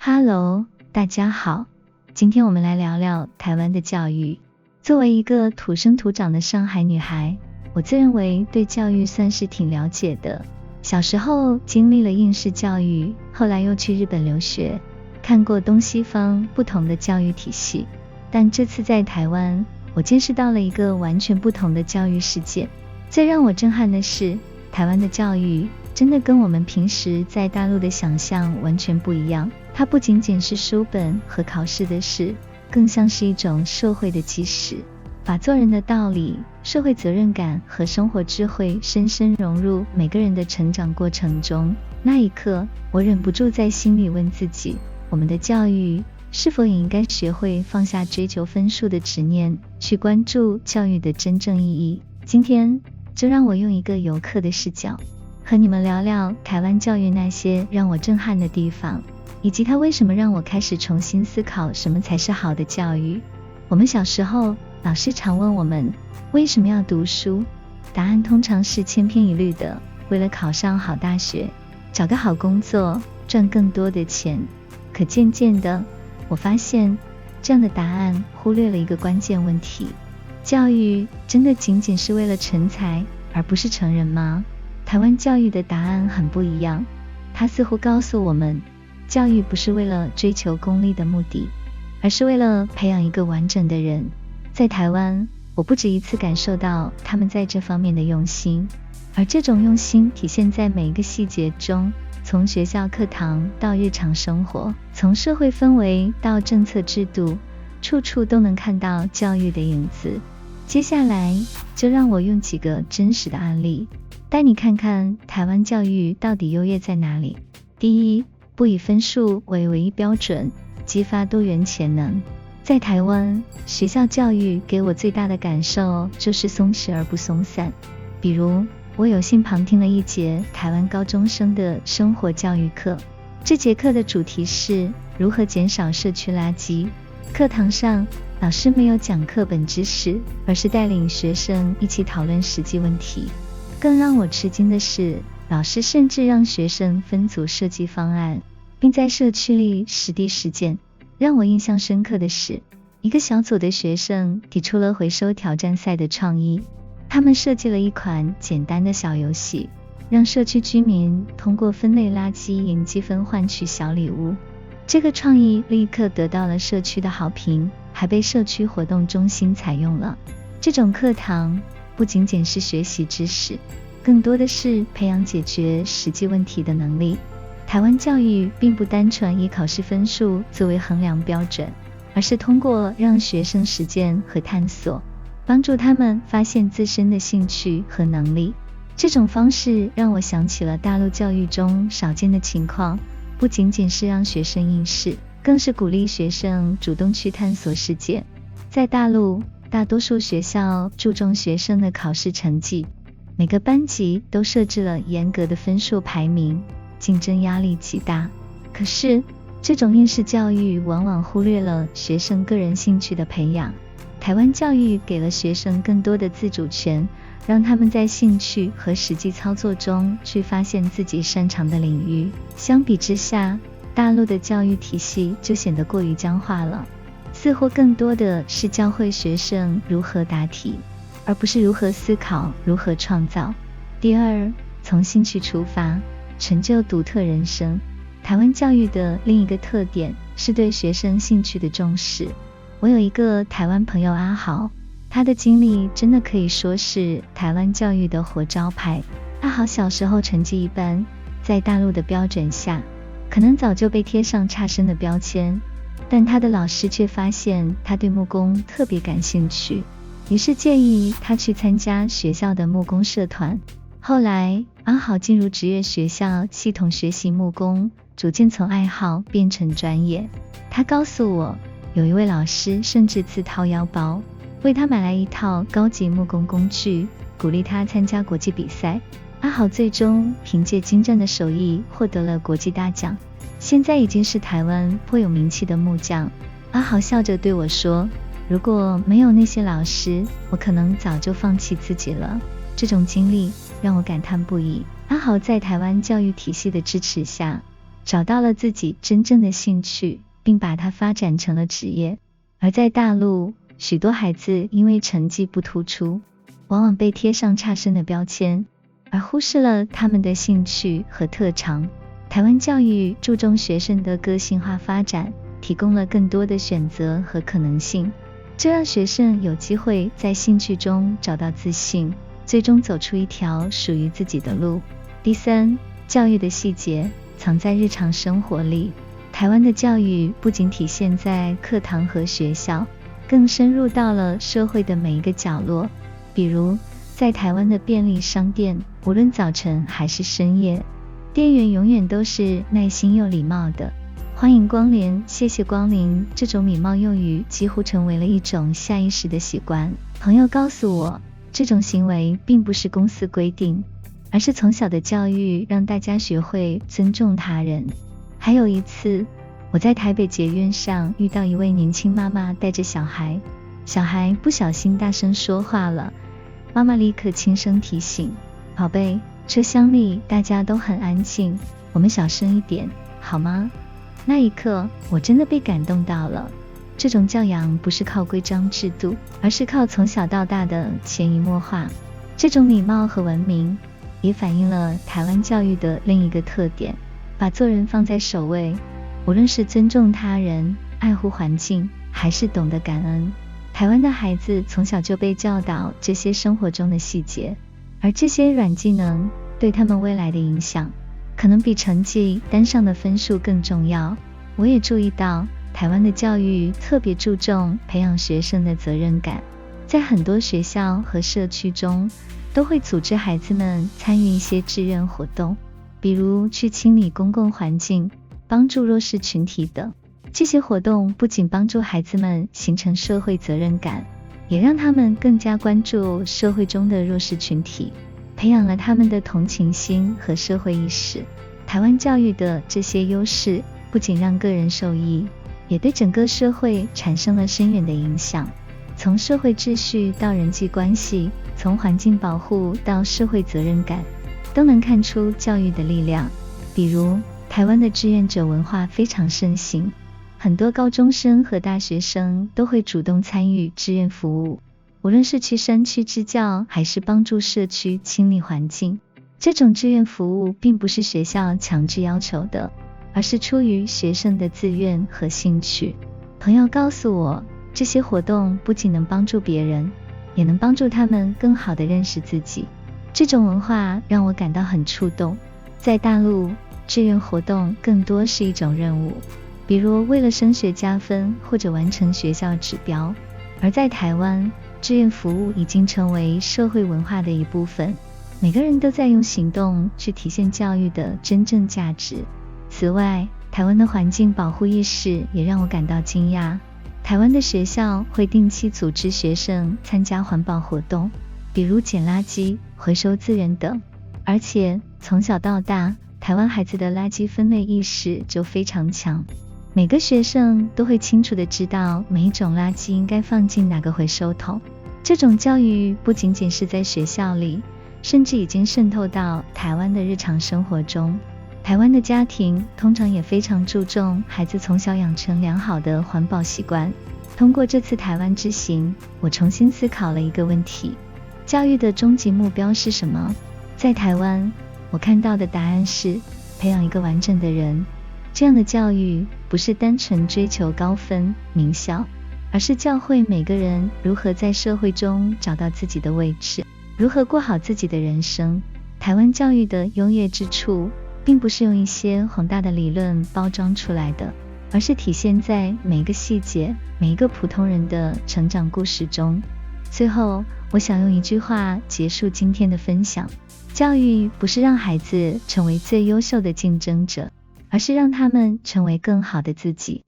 Hello， 大家好，今天我们来聊聊台湾的教育。作为一个土生土长的上海女孩，我自认为对教育算是挺了解的。小时候经历了应试教育，后来又去日本留学，看过东西方不同的教育体系。但这次在台湾，我见识到了一个完全不同的教育世界。最让我震撼的是，台湾的教育真的跟我们平时在大陆的想象完全不一样。它不仅仅是书本和考试的事，更像是一种社会的基石，把做人的道理、社会责任感和生活智慧深深融入每个人的成长过程中。那一刻，我忍不住在心里问自己，我们的教育是否也应该学会放下追求分数的执念，去关注教育的真正意义？今天就让我用一个游客的视角，和你们聊聊台湾教育那些让我震撼的地方，以及它为什么让我开始重新思考什么才是好的教育。我们小时候，老师常问我们为什么要读书，答案通常是千篇一律的，为了考上好大学，找个好工作，赚更多的钱。可渐渐的，我发现这样的答案忽略了一个关键问题：教育真的仅仅是为了成才，而不是成人吗？台湾教育的答案很不一样，它似乎告诉我们，教育不是为了追求功利的目的，而是为了培养一个完整的人。在台湾，我不止一次感受到他们在这方面的用心，而这种用心体现在每一个细节中，从学校课堂到日常生活，从社会氛围到政策制度，处处都能看到教育的影子。接下来就让我用几个真实的案例，带你看看台湾教育到底优越在哪里。第一，不以分数为唯一标准，激发多元潜能。在台湾，学校教育给我最大的感受就是松弛而不松散。比如，我有幸旁听了一节台湾高中生的生活教育课，这节课的主题是如何减少社区垃圾。课堂上，老师没有讲课本知识，而是带领学生一起讨论实际问题。更让我吃惊的是，老师甚至让学生分组设计方案，并在社区里实地实践。让我印象深刻的是，一个小组的学生提出了回收挑战赛的创意。他们设计了一款简单的小游戏，让社区居民通过分类垃圾赢积分换取小礼物。这个创意立刻得到了社区的好评，还被社区活动中心采用了。这种课堂不仅仅是学习知识，更多的是培养解决实际问题的能力。台湾教育并不单纯以考试分数作为衡量标准，而是通过让学生实践和探索，帮助他们发现自身的兴趣和能力。这种方式让我想起了大陆教育中少见的情况，不仅仅是让学生应试，更是鼓励学生主动去探索世界。在大陆，大多数学校注重学生的考试成绩，每个班级都设置了严格的分数排名，竞争压力极大。可是，这种应试教育往往忽略了学生个人兴趣的培养。台湾教育给了学生更多的自主权，让他们在兴趣和实际操作中去发现自己擅长的领域。相比之下，大陆的教育体系就显得过于僵化了，似乎更多的是教会学生如何答题，而不是如何思考、如何创造。第二，从兴趣出发，成就独特人生。台湾教育的另一个特点是对学生兴趣的重视。我有一个台湾朋友阿豪，他的经历真的可以说是台湾教育的活招牌。阿豪小时候成绩一般，在大陆的标准下，可能早就被贴上差生的标签，但他的老师却发现他对木工特别感兴趣，于是建议他去参加学校的木工社团。后来，阿豪进入职业学校系统学习木工，逐渐从爱好变成专业。他告诉我，有一位老师甚至自掏腰包，为他买来一套高级木工工具，鼓励他参加国际比赛。阿豪最终凭借精湛的手艺获得了国际大奖，现在已经是台湾颇有名气的木匠。阿豪笑着对我说，如果没有那些老师，我可能早就放弃自己了。这种经历让我感叹不已。阿豪在台湾教育体系的支持下，找到了自己真正的兴趣，并把它发展成了职业。而在大陆，许多孩子因为成绩不突出，往往被贴上差生的标签，而忽视了他们的兴趣和特长。台湾教育注重学生的个性化发展，提供了更多的选择和可能性，这让学生有机会在兴趣中找到自信，最终走出一条属于自己的路。第三，教育的细节藏在日常生活里。台湾的教育不仅体现在课堂和学校，更深入到了社会的每一个角落。比如，在台湾的便利商店，无论早晨还是深夜，店员永远都是耐心又礼貌的。欢迎光临，谢谢光临，这种礼貌用语几乎成为了一种下意识的习惯。朋友告诉我，这种行为并不是公司规定，而是从小的教育让大家学会尊重他人。还有一次，我在台北捷运上遇到一位年轻妈妈带着小孩，小孩不小心大声说话了，妈妈立刻轻声提醒，宝贝，车厢里大家都很安静，我们小声一点，好吗？那一刻，我真的被感动到了。这种教养不是靠规章制度，而是靠从小到大的潜移默化。这种礼貌和文明，也反映了台湾教育的另一个特点，把做人放在首位。无论是尊重他人、爱护环境，还是懂得感恩，台湾的孩子从小就被教导这些生活中的细节，而这些软技能对他们未来的影响，可能比成绩单上的分数更重要。我也注意到，台湾的教育特别注重培养学生的责任感，在很多学校和社区中，都会组织孩子们参与一些志愿活动，比如去清理公共环境、帮助弱势群体等。这些活动不仅帮助孩子们形成社会责任感，也让他们更加关注社会中的弱势群体，培养了他们的同情心和社会意识。台湾教育的这些优势，不仅让个人受益，也对整个社会产生了深远的影响。从社会秩序到人际关系，从环境保护到社会责任感，都能看出教育的力量。比如，台湾的志愿者文化非常盛行，很多高中生和大学生都会主动参与志愿服务，无论是去山区支教，还是帮助社区清理环境。这种志愿服务并不是学校强制要求的，而是出于学生的自愿和兴趣。朋友告诉我，这些活动不仅能帮助别人，也能帮助他们更好地认识自己。这种文化让我感到很触动。在大陆，志愿活动更多是一种任务，比如为了升学加分或者完成学校指标。而在台湾，志愿服务已经成为社会文化的一部分，每个人都在用行动去体现教育的真正价值。此外，台湾的环境保护意识也让我感到惊讶。台湾的学校会定期组织学生参加环保活动，比如捡垃圾、回收资源等。而且从小到大，台湾孩子的垃圾分类意识就非常强，每个学生都会清楚地知道每一种垃圾应该放进哪个回收桶。这种教育不仅仅是在学校里，甚至已经渗透到台湾的日常生活中。台湾的家庭通常也非常注重孩子从小养成良好的环保习惯。通过这次台湾之行，我重新思考了一个问题：教育的终极目标是什么？在台湾，我看到的答案是培养一个完整的人。这样的教育不是单纯追求高分、名校，而是教会每个人如何在社会中找到自己的位置，如何过好自己的人生。台湾教育的优越之处，并不是用一些宏大的理论包装出来的，而是体现在每个细节、每一个普通人的成长故事中。最后，我想用一句话结束今天的分享：教育不是让孩子成为最优秀的竞争者，而是让他们成为更好的自己。